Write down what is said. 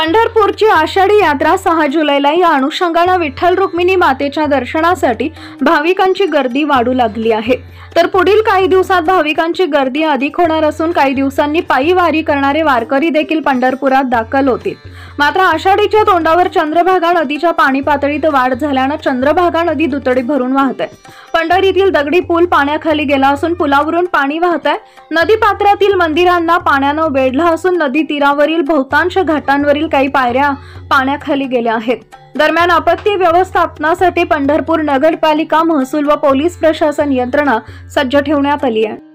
पंढरपूरची आषाढी यात्रा 6 जुलैला या अनुषंगाने विठ्ठल रुक्मिणी मातेच्या दर्शनासाठी भाविकांची गर्दी वाढू लागली आहे। तर पुढील काही दिवसात भाविकांची गर्दी अधिक होणार असून काही दिवसांनी पायी वारी करणारे वारकरी देखील पंढरपुरात दाखल होतील। मात्र आषाढीच्या तोंडावर चंद्रभागा नदीच्या पाणी पातळीत वाढ झाल्याने चंद्रभागा नदी दुतडी भरून वाहत आहे। पंढरीतील दगडी पूल पाण्याखाली गेला असून पुलावरून पाणी वाहत आहे। नदी पात्रातील मंदिरांना पाण्याने वेढलं असून नदी तीरावरील बहुतांश घाटांवरील काही पायऱ्या पाण्याखाली गेल्या आहेत। दरम्यान आपत्ती व्यवस्थापनासाठी पंढरपूर नगरपालिका, महसूल व पोलीस प्रशासन यंत्रणा सज्ज ठेवण्यात आली आहे।